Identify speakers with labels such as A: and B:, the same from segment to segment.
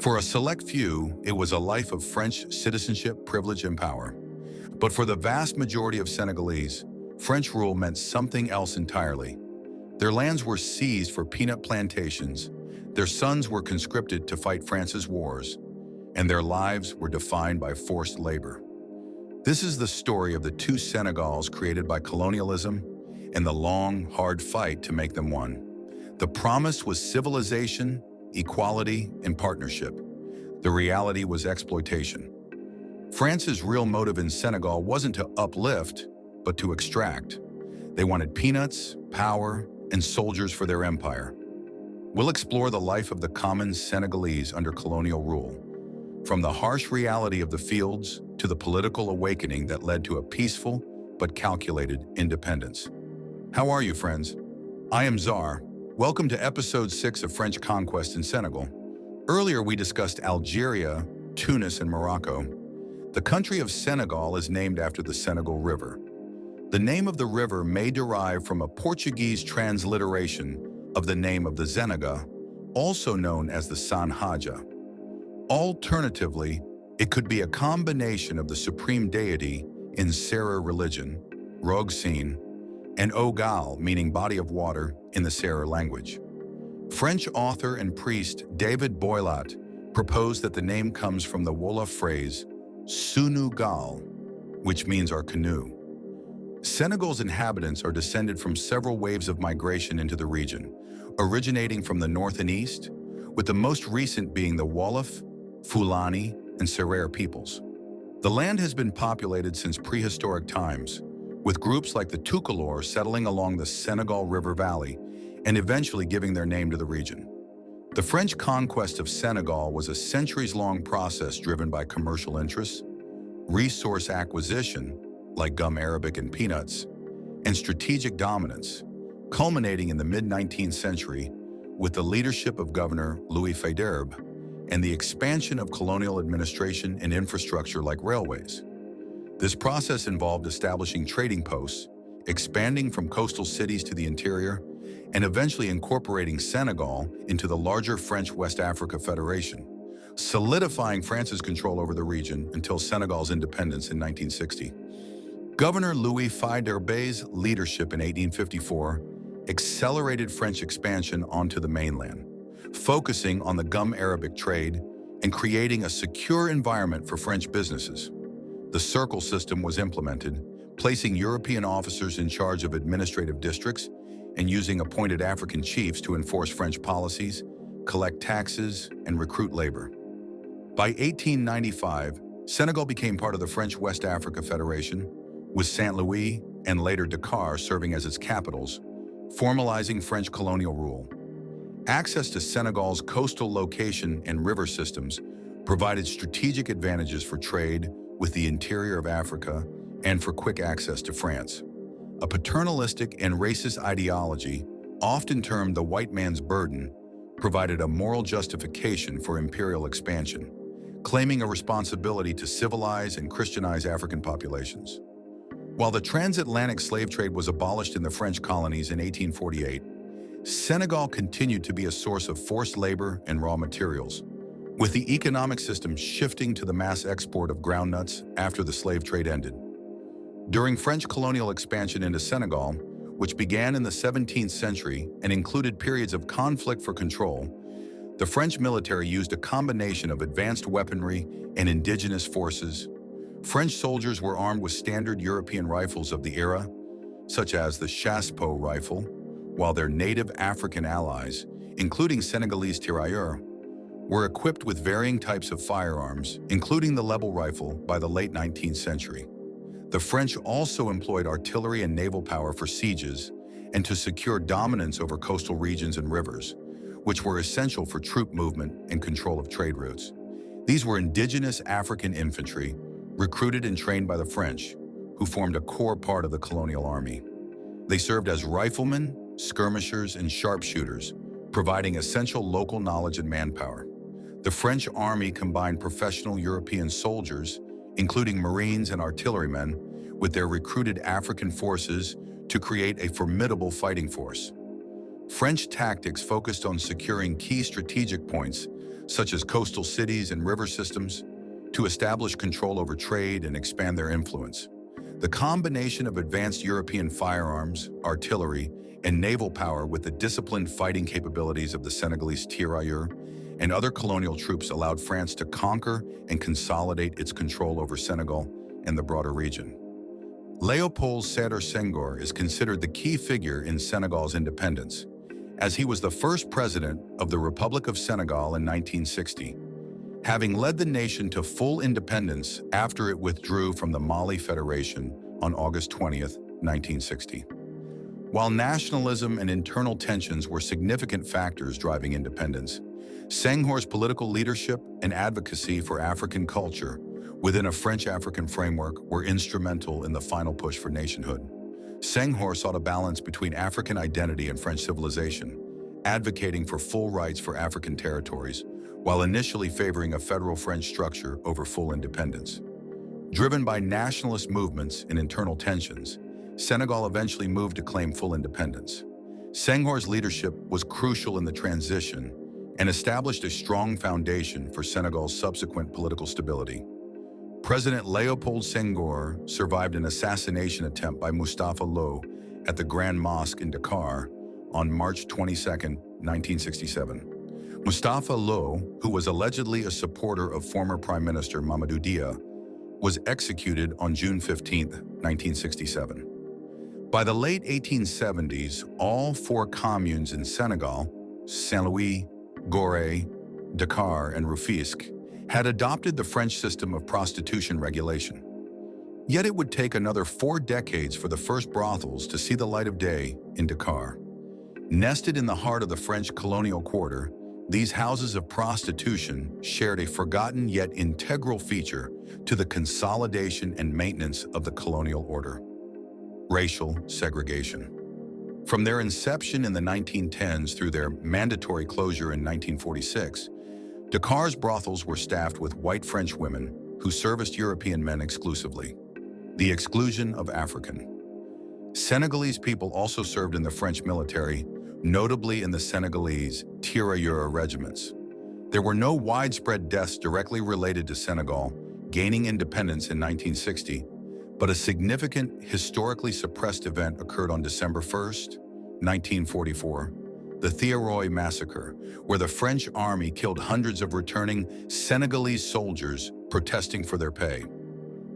A: For a select few, it was a life of French citizenship, privilege, and power. But for the vast majority of Senegalese, French rule meant something else entirely. Their lands were seized for peanut plantations, their sons were conscripted to fight France's wars, and their lives were defined by forced labor. This is the story of the two Senegals created by colonialism and the long, hard fight to make them one. The promise was civilization, equality, and partnership. The reality was exploitation. France's real motive in Senegal wasn't to uplift, but to extract. They wanted peanuts, power, and soldiers for their empire. We'll explore the life of the common Senegalese under colonial rule, from the harsh reality of the fields to the political awakening that led to a peaceful but calculated independence. How are you, friends? I am Czar. Welcome to episode 6 of French Conquest in Senegal. Earlier we discussed Algeria, Tunis, and Morocco. The country of Senegal is named after the Senegal River. The name of the river may derive from a Portuguese transliteration of the name of the Zenega, also known as the Sanhaja. Alternatively, it could be a combination of the supreme deity in Serer religion, Rogsin, and Ogal, meaning body of water, in the Serer language. French author and priest David Boilat proposed that the name comes from the Wolof phrase Sunu Gal, which means our canoe. Senegal's inhabitants are descended from several waves of migration into the region, originating from the north and east, with the most recent being the Wolof, Fulani, and Serer peoples. The land has been populated since prehistoric times, with groups like the Toucouleur settling along the Senegal River Valley and eventually giving their name to the region. The French conquest of Senegal was a centuries-long process driven by commercial interests, resource acquisition, like gum arabic and peanuts, and strategic dominance, culminating in the mid-19th century with the leadership of Governor Louis Faidherbe and the expansion of colonial administration and infrastructure like railways. This process involved establishing trading posts, expanding from coastal cities to the interior, and eventually incorporating Senegal into the larger French West Africa Federation, solidifying France's control over the region until Senegal's independence in 1960. Governor Louis Faidherbe's leadership in 1854 accelerated French expansion onto the mainland, focusing on the gum arabic trade and creating a secure environment for French businesses. The circle system was implemented, placing European officers in charge of administrative districts and using appointed African chiefs to enforce French policies, collect taxes, and recruit labor. By 1895, Senegal became part of the French West Africa Federation, with Saint Louis and later Dakar serving as its capitals, formalizing French colonial rule. Access to Senegal's coastal location and river systems provided strategic advantages for trade with the interior of Africa and for quick access to France. A paternalistic and racist ideology, often termed the white man's burden, provided a moral justification for imperial expansion, claiming a responsibility to civilize and Christianize African populations. While the transatlantic slave trade was abolished in the French colonies in 1848, Senegal continued to be a source of forced labor and raw materials, with the economic system shifting to the mass export of groundnuts after the slave trade ended. During French colonial expansion into Senegal, which began in the 17th century and included periods of conflict for control, the French military used a combination of advanced weaponry and indigenous forces. French soldiers were armed with standard European rifles of the era, such as the chassepot rifle, while their native African allies, including Senegalese Thiaroye, were equipped with varying types of firearms, including the level rifle, by the late 19th century. The French also employed artillery and naval power for sieges and to secure dominance over coastal regions and rivers, which were essential for troop movement and control of trade routes. These were indigenous African infantry, recruited and trained by the French, who formed a core part of the colonial army. They served as riflemen, skirmishers, and sharpshooters, providing essential local knowledge and manpower. The French army combined professional European soldiers, including Marines and artillerymen, with their recruited African forces to create a formidable fighting force. French tactics focused on securing key strategic points, such as coastal cities and river systems, to establish control over trade and expand their influence. The combination of advanced European firearms, artillery, and naval power with the disciplined fighting capabilities of the Senegalese Thiaroye and other colonial troops allowed France to conquer and consolidate its control over Senegal and the broader region. Léopold Sédar Senghor is considered the key figure in Senegal's independence, as he was the first president of the Republic of Senegal in 1960, having led the nation to full independence after it withdrew from the Mali Federation on August 20th, 1960. While nationalism and internal tensions were significant factors driving independence, Senghor's political leadership and advocacy for African culture within a French-African framework were instrumental in the final push for nationhood. Senghor sought a balance between African identity and French civilization, advocating for full rights for African territories, while initially favoring a federal French structure over full independence. Driven by nationalist movements and internal tensions, Senegal eventually moved to claim full independence. Senghor's leadership was crucial in the transition and established a strong foundation for Senegal's subsequent political stability. President Léopold Senghor survived an assassination attempt by Moustapha Lo at the Grand Mosque in Dakar on March 22, 1967. Moustapha Lo, who was allegedly a supporter of former Prime Minister Mamadou Dia, was executed on June 15, 1967. By the late 1870s, all four communes in Senegal, Saint-Louis, Gorée, Dakar, and Rufisque, had adopted the French system of prostitution regulation. Yet it would take another 4 decades for the first brothels to see the light of day in Dakar. Nested in the heart of the French colonial quarter, these houses of prostitution shared a forgotten yet integral feature to the consolidation and maintenance of the colonial order: racial segregation. From their inception in the 1910s through their mandatory closure in 1946, Dakar's brothels were staffed with white French women who serviced European men exclusively. The exclusion of African. Senegalese people also served in the French military, notably in the Senegalese Thiaroye regiments. There were no widespread deaths directly related to Senegal gaining independence in 1960, but a significant, historically suppressed event occurred on December 1st, 1944, the Thiaroye massacre, where the French army killed hundreds of returning Senegalese soldiers protesting for their pay.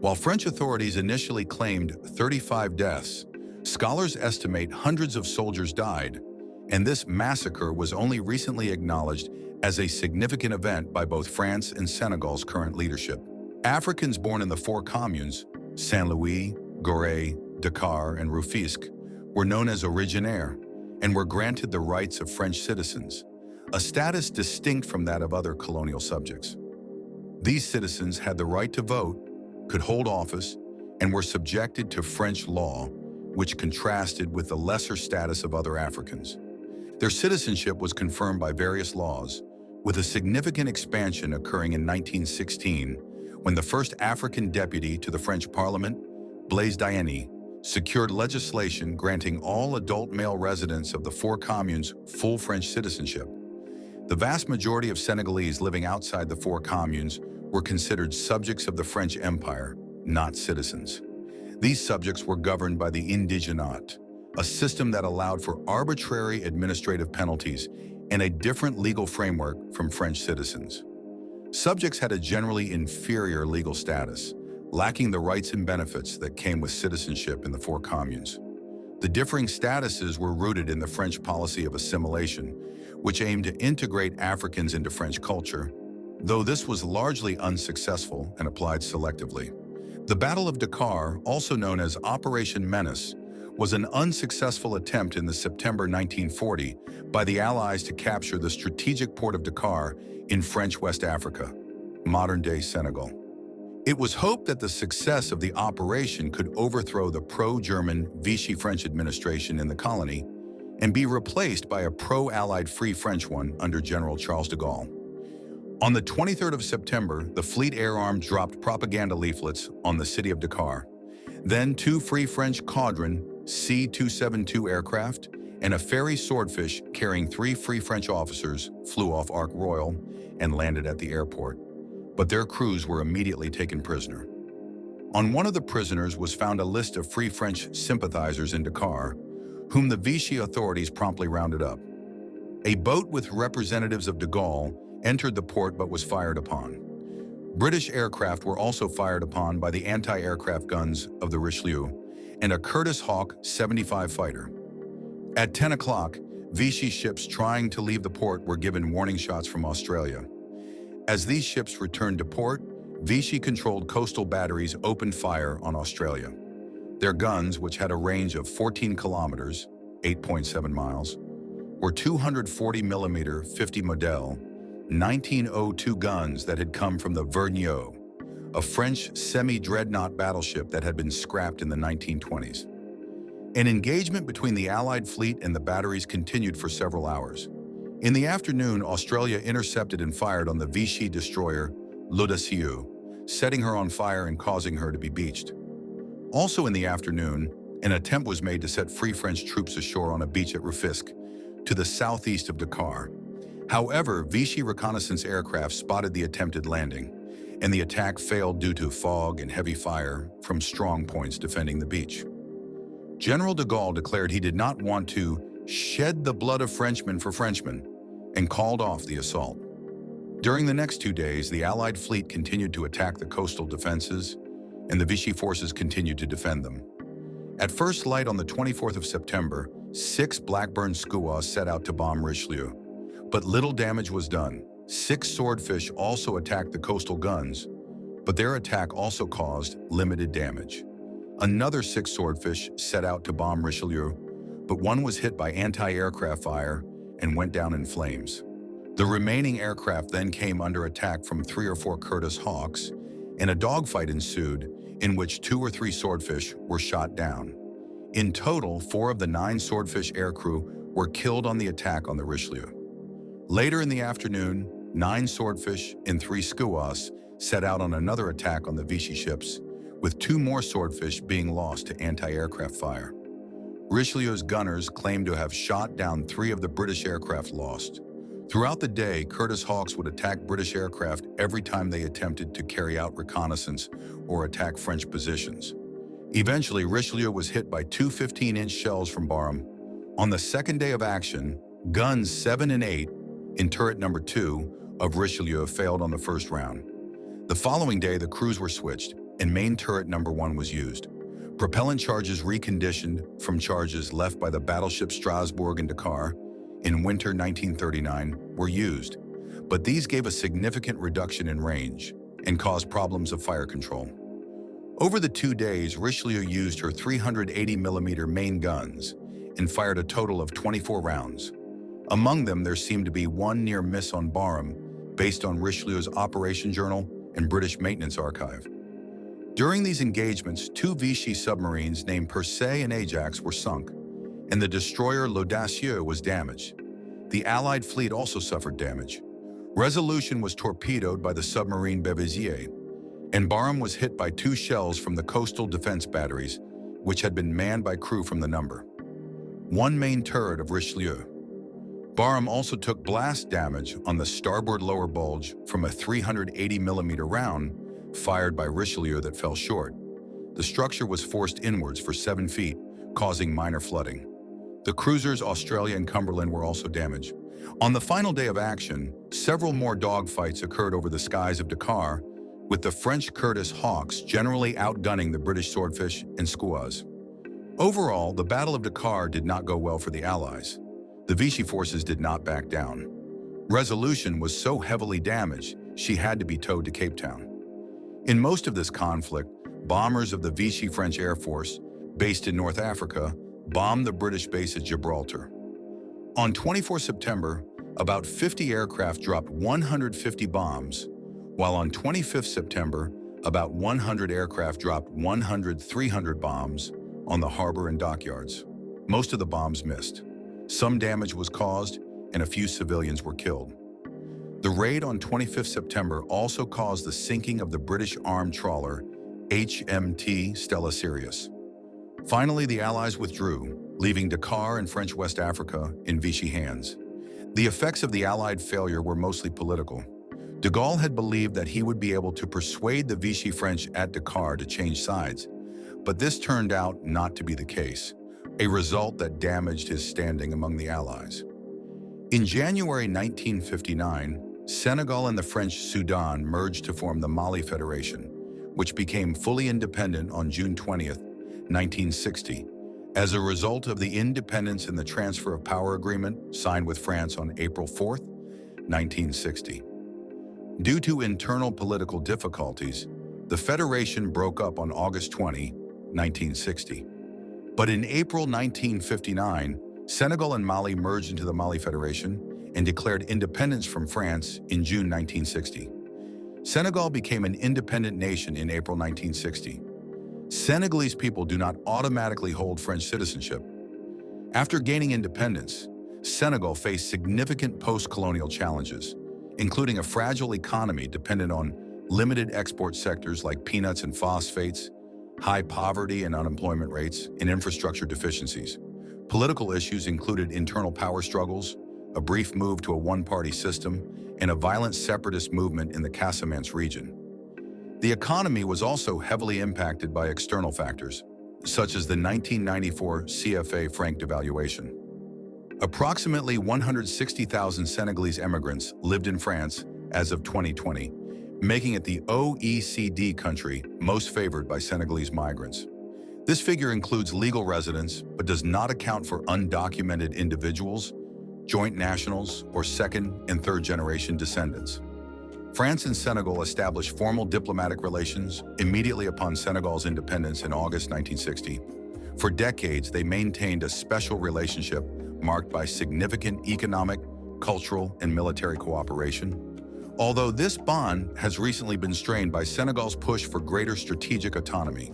A: While French authorities initially claimed 35 deaths, scholars estimate hundreds of soldiers died, and this massacre was only recently acknowledged as a significant event by both France and Senegal's current leadership. Africans born in the four communes, Saint-Louis, Gorée, Dakar, and Rufisque, were known as originaires and were granted the rights of French citizens, a status distinct from that of other colonial subjects. These citizens had the right to vote, could hold office, and were subjected to French law, which contrasted with the lesser status of other Africans. Their citizenship was confirmed by various laws, with a significant expansion occurring in 1916, when the first African deputy to the French Parliament, Blaise Diagne, secured legislation granting all adult male residents of the four communes full French citizenship. The vast majority of Senegalese living outside the four communes were considered subjects of the French Empire, not citizens. These subjects were governed by the indigenat, a system that allowed for arbitrary administrative penalties and a different legal framework from French citizens. Subjects had a generally inferior legal status, lacking the rights and benefits that came with citizenship in the four communes. The differing statuses were rooted in the French policy of assimilation, which aimed to integrate Africans into French culture, though this was largely unsuccessful and applied selectively. The Battle of Dakar, also known as Operation Menace, was an unsuccessful attempt in the September 1940 by the Allies to capture the strategic port of Dakar in French West Africa, modern-day Senegal. It was hoped that the success of the operation could overthrow the pro-German Vichy French administration in the colony and be replaced by a pro-Allied Free French one under General Charles de Gaulle. On the 23rd of September, the Fleet Air Arm dropped propaganda leaflets on the city of Dakar. Then 2 Free French Caudron C-272 aircraft and a ferry Swordfish carrying 3 Free French officers flew off Arc Royal and landed at the airport, but their crews were immediately taken prisoner. On one of the prisoners was found a list of Free French sympathizers in Dakar, whom the Vichy authorities promptly rounded up. A boat with representatives of de Gaulle entered the port but was fired upon. British aircraft were also fired upon by the anti-aircraft guns of the Richelieu and a Curtiss Hawk 75 fighter. At 10 o'clock, Vichy ships trying to leave the port were given warning shots from Australia. As these ships returned to port, Vichy-controlled coastal batteries opened fire on Australia. Their guns, which had a range of 14 kilometers, 8.7 miles, were 240mm 50 Model 1902 guns that had come from the Vergniaud, a French semi-dreadnought battleship that had been scrapped in the 1920s. An engagement between the Allied fleet and the batteries continued for several hours. In the afternoon, Australia intercepted and fired on the Vichy destroyer L'Audacieux, setting her on fire and causing her to be beached. Also in the afternoon, an attempt was made to set Free French troops ashore on a beach at Rufisque, to the southeast of Dakar. However, Vichy reconnaissance aircraft spotted the attempted landing, and the attack failed due to fog and heavy fire from strong points defending the beach. General de Gaulle declared he did not want to shed the blood of Frenchmen for Frenchmen and called off the assault. During the next 2 days, the Allied fleet continued to attack the coastal defenses, and the Vichy forces continued to defend them. At first light on the 24th of September, 6 Blackburn skuas set out to bomb Richelieu, but little damage was done. 6 swordfish also attacked the coastal guns, but their attack also caused limited damage. Another 6 swordfish set out to bomb Richelieu, but one was hit by anti-aircraft fire and went down in flames. The remaining aircraft then came under attack from 3 or 4 Curtiss Hawks, and a dogfight ensued in which 2 or 3 swordfish were shot down. In total, 4 of the 9 swordfish aircrew were killed on the attack on the Richelieu. Later in the afternoon, 9 swordfish and 3 skuas set out on another attack on the Vichy ships, with 2 more swordfish being lost to anti-aircraft fire. Richelieu's gunners claimed to have shot down 3 of the British aircraft lost. Throughout the day, Curtiss Hawks would attack British aircraft every time they attempted to carry out reconnaissance or attack French positions. Eventually, Richelieu was hit by 2 15-inch shells from Barham. On the second day of action, guns 7 and 8 in turret number 2 of Richelieu failed on the first round. The following day, the crews were switched, and main turret number 1 was used. Propellant charges reconditioned from charges left by the battleship Strasbourg and Dakar in winter 1939 were used, but these gave a significant reduction in range and caused problems of fire control. Over the 2 days, Richelieu used her 380mm main guns and fired a total of 24 rounds. Among them, there seemed to be 1 near miss on Barham, based on Richelieu's Operation Journal and British Maintenance Archive. During these engagements, 2 Vichy submarines named Percé and Ajax were sunk, and the destroyer L'Audacieux was damaged. The Allied fleet also suffered damage. Resolution was torpedoed by the submarine Beauvaisis, and Barham was hit by 2 shells from the coastal defense batteries, which had been manned by crew from the number 1 main turret of Richelieu. Barham also took blast damage on the starboard lower bulge from a 380mm round fired by Richelieu that fell short. The structure was forced inwards for 7 feet, causing minor flooding. The cruisers Australia and Cumberland were also damaged. On the final day of action, several more dogfights occurred over the skies of Dakar, with the French Curtiss Hawks generally outgunning the British Swordfish and Skuas. Overall, the Battle of Dakar did not go well for the Allies. The Vichy forces did not back down. Resolution was so heavily damaged, she had to be towed to Cape Town. In most of this conflict, bombers of the Vichy French Air Force, based in North Africa, bombed the British base at Gibraltar. On 24 September, about 50 aircraft dropped 150 bombs, while on 25 September, about 100 aircraft dropped 300 bombs on the harbor and dockyards. Most of the bombs missed. Some damage was caused, and a few civilians were killed. The raid on 25 September also caused the sinking of the British armed trawler HMT Stella Sirius. Finally, the Allies withdrew, leaving Dakar and French West Africa in Vichy hands. The effects of the Allied failure were mostly political. De Gaulle had believed that he would be able to persuade the Vichy French at Dakar to change sides, but this turned out not to be the case, a result that damaged his standing among the Allies. In January 1959, Senegal and the French Sudan merged to form the Mali Federation, which became fully independent on June 20th, 1960, as a result of the independence and the transfer of power agreement signed with France on April 4th, 1960. Due to internal political difficulties, the federation broke up on August 20, 1960. But in April 1959, Senegal and Mali merged into the Mali Federation and declared independence from France in June 1960. Senegal became an independent nation in April 1960. Senegalese people do not automatically hold French citizenship. After gaining independence, Senegal faced significant post-colonial challenges, including a fragile economy dependent on limited export sectors like peanuts and phosphates, high poverty and unemployment rates, and infrastructure deficiencies. Political issues included internal power struggles, a brief move to a one-party system, and a violent separatist movement in the Casamance region. The economy was also heavily impacted by external factors, such as the 1994 CFA franc devaluation. Approximately 160,000 Senegalese immigrants lived in France as of 2020, making it the OECD country most favored by Senegalese migrants. This figure includes legal residents, but does not account for undocumented individuals, joint nationals, or second and third generation descendants. France and Senegal established formal diplomatic relations immediately upon Senegal's independence in August 1960. For decades, they maintained a special relationship marked by significant economic, cultural, and military cooperation. Although this bond has recently been strained by Senegal's push for greater strategic autonomy.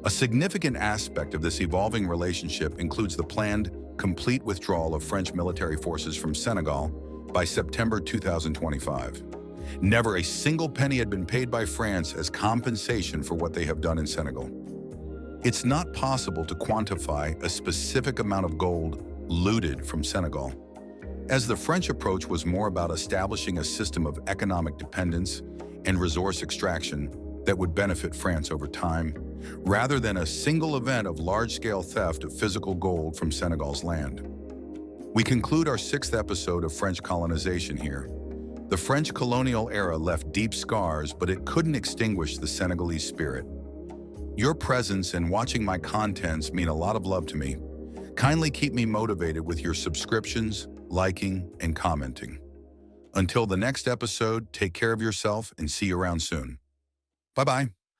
A: A significant aspect of this evolving relationship includes the planned, complete withdrawal of French military forces from Senegal by September 2025. Never a single penny had been paid by France as compensation for what they have done in Senegal. It's not possible to quantify a specific amount of gold looted from Senegal, as the French approach was more about establishing a system of economic dependence and resource extraction that would benefit France over time, rather than a single event of large-scale theft of physical gold from Senegal's land. We conclude our 6th episode of French colonization here. The French colonial era left deep scars, but it couldn't extinguish the Senegalese spirit. Your presence and watching my contents mean a lot of love to me. Kindly keep me motivated with your subscriptions, liking, and commenting. Until the next episode, take care of yourself and see you around soon. Bye-bye.